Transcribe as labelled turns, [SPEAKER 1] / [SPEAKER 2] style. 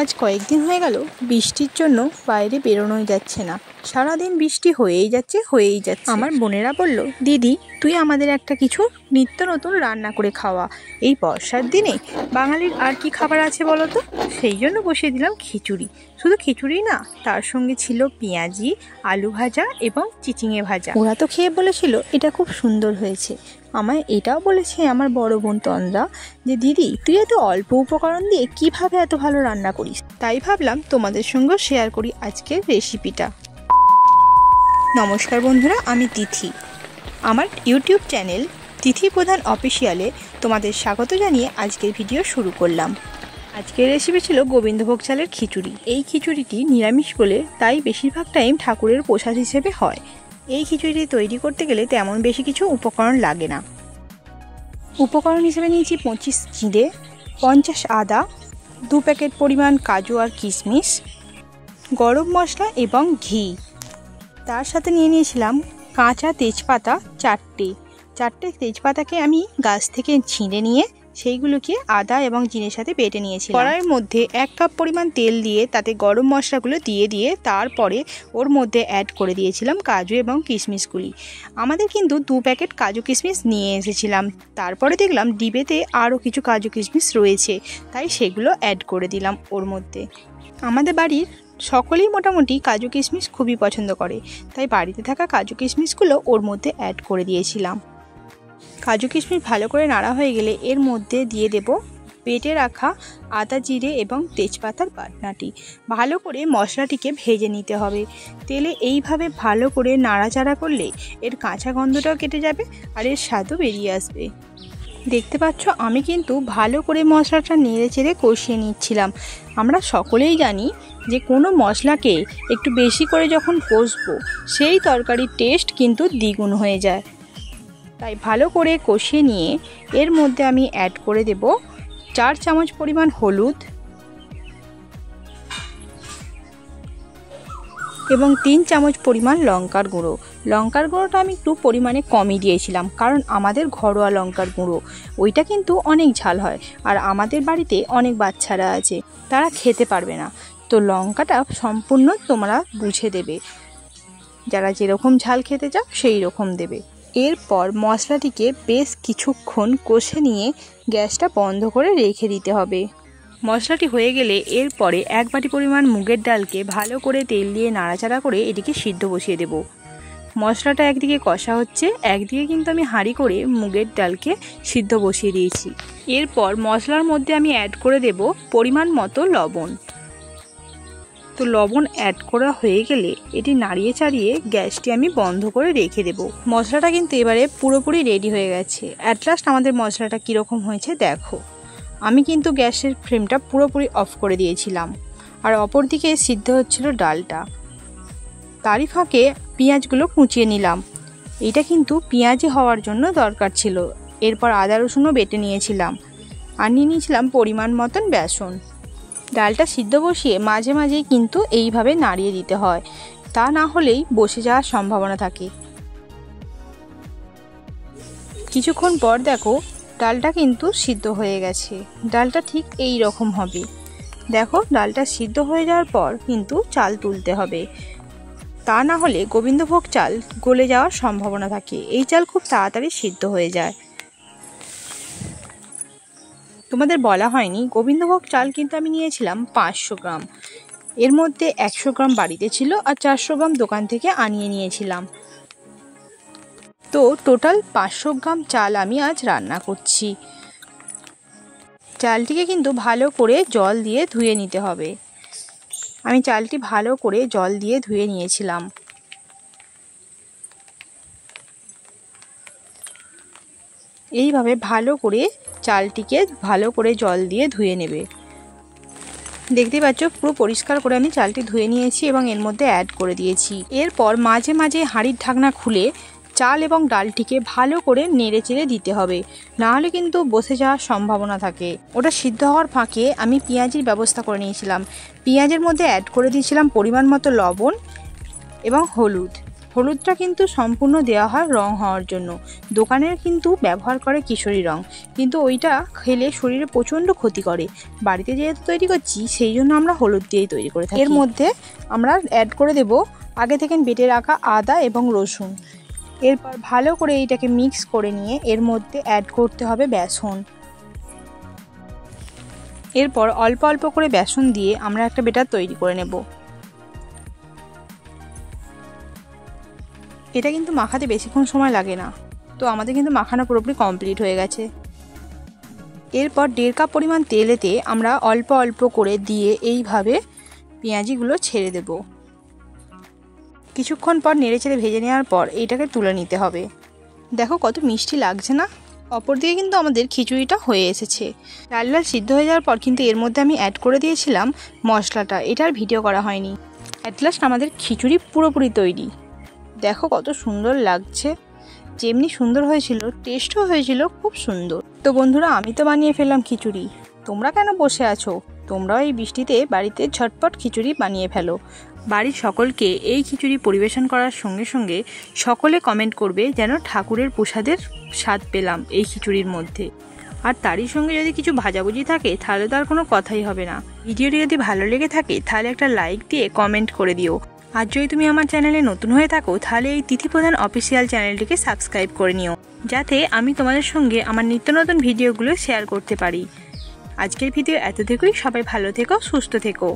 [SPEAKER 1] আজ কয়েকদিন হয়ে গেল বৃষ্টির জন্য বাইরে বেরোনোই যাচ্ছে না। সারাদিন বৃষ্টি হয়েই যাচ্ছে। আমার বোনেরা বলল, দিদি তুই আমাদের একটা কিছু নিত্য নতুন রান্না করে খাওয়া। এই বর্ষার দিনে বাঙালির আর কি খাবার আছে বলো তো? সেই জন্য বসিয়ে দিলাম খিচুড়ি। শুধু খিচুড়ি না, তার সঙ্গে ছিল পেঁয়াজি, আলু ভাজা এবং চিচিঙে ভাজা। ওরা তো খেয়ে বলেছিল এটা খুব সুন্দর হয়েছে। আমায় এটাও বলেছে আমার বড় বোন তন্দ্রা যে দিদি তুই এত অল্প উপকরণ দিয়ে কিভাবে এত ভালো রান্না করিস। তাই ভাবলাম তোমাদের সঙ্গেও শেয়ার করি আজকের রেসিপিটা। নমস্কার বন্ধুরা, আমি তিথি। আমার ইউটিউব চ্যানেল তিথি প্রধান অফিসিয়ালে তোমাদের স্বাগত জানিয়ে আজকের ভিডিও শুরু করলাম। আজকের রেসিপি ছিল গোবিন্দভোগ চালের খিচুড়ি। এই খিচুড়িটি নিরামিষ বলে তাই বেশিরভাগ টাইম ঠাকুরের প্রসাদ হিসেবে হয়। এই খিচুড়িটি তৈরি করতে গেলে তেমন বেশি কিছু উপকরণ লাগে না। উপকরণ হিসেবে নিয়েছি 25 জিরে, 50 আদা, 2 প্যাকেট পরিমাণ কাজু আর কিশমিশ, গরম মশলা এবং ঘি। তার সাথে নিয়ে নিয়েছিলাম কাঁচা তেজপাতা 4টে তেজপাতাকে আমি গাছ থেকে ছিঁড়ে নিয়ে সেইগুলোকে আদা এবং জিরের সাথে বেটে নিয়েছি। কড়াইয়ের মধ্যে 1 কাপ পরিমাণ তেল দিয়ে তাতে গরম মশলাগুলো দিয়ে তারপরে ওর মধ্যে অ্যাড করে দিয়েছিলাম কাজু এবং কিশমিশগুলি। আমাদের কিন্তু 2 প্যাকেট কাজু কিশমিশ নিয়ে এসেছিলাম। তারপরে দেখলাম ডিবেতে আরও কিছু কাজু কিশমিশ রয়েছে, তাই সেগুলো অ্যাড করে দিলাম ওর মধ্যে। আমাদের বাড়ির সকলেই মোটামুটি কাজু কিশমিশ খুবই পছন্দ করে, তাই বাড়িতে থাকা কাজু কিশমিশগুলো ওর মধ্যে অ্যাড করে দিয়েছিলাম। কাজু কিশমিশ ভালো করে নাড়া হয়ে গেলে এর মধ্যে দিয়ে দেব বেটে রাখা আদা জিরে এবং তেজপাতার বাটনাটি। ভালো করে মশলাটিকে ভেজে নিতে হবে তেলে। এইভাবে ভালো করে নাড়াচাড়া করলে এর কাঁচা গন্ধটাও কেটে যাবে আর এর স্বাদও বেরিয়ে আসবে। দেখতে পাচ্ছ আমি কিন্তু ভালো করে মশলাটা নেড়ে চেড়ে কষিয়ে নিচ্ছিলাম। আমরা সকলেই জানি যে কোনো মশলাকে একটু বেশি করে যখন কষবো সেই তরকারির টেস্ট কিন্তু দ্বিগুণ হয়ে যায়। তাই ভালো করে কষিয়ে নিয়ে এর মধ্যে আমি অ্যাড করে দেব 4 চামচ পরিমাণ হলুদ এবং 3 চামচ পরিমাণ লঙ্কার গুঁড়ো। লঙ্কার গুঁড়োটা আমি একটু পরিমাণে কমই দিয়েছিলাম, কারণ আমাদের ঘরোয়া লঙ্কার গুঁড়ো ওইটা কিন্তু অনেক ঝাল হয় আর আমাদের বাড়িতে অনেক বাচ্চারা আছে, তারা খেতে পারবে না। তো লঙ্কাটা সম্পূর্ণ তোমরা বুঝে দেবে, যারা যেরকম ঝাল খেতে চাও সেই রকম দেবে। এরপর মশলাটিকে বেশ কিছুক্ষণ কষে নিয়ে গ্যাসটা বন্ধ করে রেখে দিতে হবে। মশলাটি হয়ে গেলে এরপরে 1 বাটি পরিমাণ মুগের ডালকে ভালো করে তেল দিয়ে নাড়াচাড়া করে এটিকে সিদ্ধ বসিয়ে দেব। মশলাটা একদিকে কষা হচ্ছে, একদিকে কিন্তু আমি হাঁড়ি করে মুগের ডালকে সিদ্ধ বসিয়ে দিয়েছি। এরপর মশলার মধ্যে আমি অ্যাড করে দেব পরিমাণ মতো লবণ। তো লবণ অ্যাড করা হয়ে গেলে এটি নাড়িয়ে চাড়িয়ে গ্যাসটি আমি বন্ধ করে রেখে দেব। মশলাটা কিন্তু এবারে পুরোপুরি রেডি হয়ে গেছে। অ্যাট লাস্ট আমাদের মশলাটা কীরকম হয়েছে দেখো। আমি কিন্তু গ্যাসের ফ্লেমটা পুরোপুরি অফ করে দিয়েছিলাম আর অপর দিকে সিদ্ধ হচ্ছিল ডালটা। তারই ফাঁকে পেঁয়াজগুলো কুচিয়ে নিলাম। এটা কিন্তু পেঁয়াজি হওয়ার জন্য দরকার ছিল। এরপর আদা রসুনও বেটে নিয়েছিলাম আর নিয়ে নিয়েছিলাম পরিমাণ মতন বেসন। ডালটা সিদ্ধ বসিয়ে মাঝে মাঝেই কিন্তু এইভাবে নাড়িয়ে দিতে হয়, তা না হলেই বসে যাওয়ার সম্ভাবনা থাকে। কিছুক্ষণ পর দেখো ডালটা কিন্তু সিদ্ধ হয়ে গেছে। ডালটা ঠিক এই রকম হবে। দেখো ডালটা সিদ্ধ হয়ে যাওয়ার পর কিন্তু চাল তুলতে হবে, তা না হলে গোবিন্দভোগ চাল গলে যাওয়ার সম্ভাবনা থাকে। এই চাল খুব তাড়াতাড়ি সিদ্ধ হয়ে যায়। তোমাদের বলা হয়নি, গোবিন্দভোগ চাল কিন্তু আমি নিয়েছিলাম 500 গ্রাম। এর মধ্যে 100 গ্রাম বাড়িতে ছিল আর 400 গ্রাম দোকান থেকে আনিয়ে নিয়েছিলাম। তো টোটাল 500 গ্রাম চাল আমি আজ রান্না করছি। চালটিকে কিন্তু ভালো করে জল দিয়ে ধুয়ে নিতে হবে। আমি চালটি ভালো করে জল দিয়ে ধুয়ে নিয়েছিলাম। এইভাবে ভালো করে চালটিকে ভালো করে জল দিয়ে ধুয়ে নেবে। দেখতে পাচ্ছ পুরো পরিষ্কার করে আমি চালটি ধুয়ে নিয়েছি এবং এর মধ্যে অ্যাড করে দিয়েছি। এরপর মাঝে মাঝে হাঁড়ির ঢাকনা খুলে চাল এবং ডালটিকে ভালো করে নেড়ে চেড়ে দিতে হবে, নাহলে কিন্তু বসে যাওয়ার সম্ভাবনা থাকে। ওটা সিদ্ধ হওয়ার ফাঁকে আমি পেঁয়াজির ব্যবস্থা করে নিয়েছিলাম। পেঁয়াজের মধ্যে অ্যাড করে দিয়েছিলাম পরিমাণ মতো লবণ এবং হলুদ। হলুদটা কিন্তু সম্পূর্ণ দেওয়া হয় রং হওয়ার জন্য। দোকানের কিন্তু ব্যবহার করে কিশোরী রং, কিন্তু ওইটা খেলে শরীরে প্রচণ্ড ক্ষতি করে। বাড়িতে যেহেতু তৈরি করছি সেই জন্য আমরা হলুদ দিয়েই তৈরি করে থাকি। এর মধ্যে আমরা অ্যাড করে দেব আগে থেকে বেটে রাখা আদা এবং রসুন। এরপর ভালো করে এইটাকে মিক্স করে নিয়ে এর মধ্যে অ্যাড করতে হবে বেসন। এরপর অল্প অল্প করে বেসন দিয়ে আমরা একটা বেটার তৈরি করে নেব। এটা কিন্তু মাখাতে বেশিক্ষণ সময় লাগে না। তো আমাদের কিন্তু মাখানো পুরোপুরি কমপ্লিট হয়ে গেছে। এরপর 1.5 কাপ পরিমাণ তেলেতে আমরা অল্প অল্প করে দিয়ে এইভাবে পেঁয়াজিগুলো ছেড়ে দেব। কিছুক্ষণ পর নেড়েচেড়ে ভেজে নেওয়ার পর এইটাকে তুলে নিতে হবে। দেখো কত মিষ্টি লাগছে না। অপর দিকে কিন্তু আমাদের খিচুড়িটা হয়ে এসেছে। লাল লাল সিদ্ধ হয়ে যাওয়ার পর কিন্তু এর মধ্যে আমি অ্যাড করে দিয়েছিলাম মশলাটা, এটার ভিডিও করা হয়নি। অ্যাট লাস্ট আমাদের খিচুড়ি পুরোপুরি তৈরি। দেখো কত সুন্দর লাগছে, যেমনি সুন্দর হয়েছিল টেস্টও হয়েছিল খুব সুন্দর। তো বন্ধুরা, আমি তো বানিয়ে ফেললাম খিচুড়ি, তোমরা কেন বসে আছো? তোমরাও এই বৃষ্টিতে বাড়িতে ঝটপট খিচুড়ি বানিয়ে ফেলো। বাড়ির সকলকে এই খিচুড়ি পরিবেশন করার সঙ্গে সঙ্গে সকলে কমেন্ট করবে যেন ঠাকুরের প্রসাদের স্বাদ পেলাম এই খিচুড়ির মধ্যে। আর তারই সঙ্গে যদি কিছু ভাজাভুজি থাকে তাহলে তো আর কোনো কথাই হবে না। ভিডিওটি যদি ভালো লেগে থাকে তাহলে একটা লাইক দিয়ে কমেন্ট করে দিও। আর যদি তুমি আমার চ্যানেলে নতুন হয়ে থাকো তাহলে এই তিথি প্রধান অফিসিয়াল চ্যানেলটিকে সাবস্ক্রাইব করে নিও, যাতে আমি তোমাদের সঙ্গে আমার নিত্য নতুন ভিডিওগুলো শেয়ার করতে পারি। আজকের ভিডিও এতটুকুই। সবাই ভালো থেকো, সুস্থ থেকো।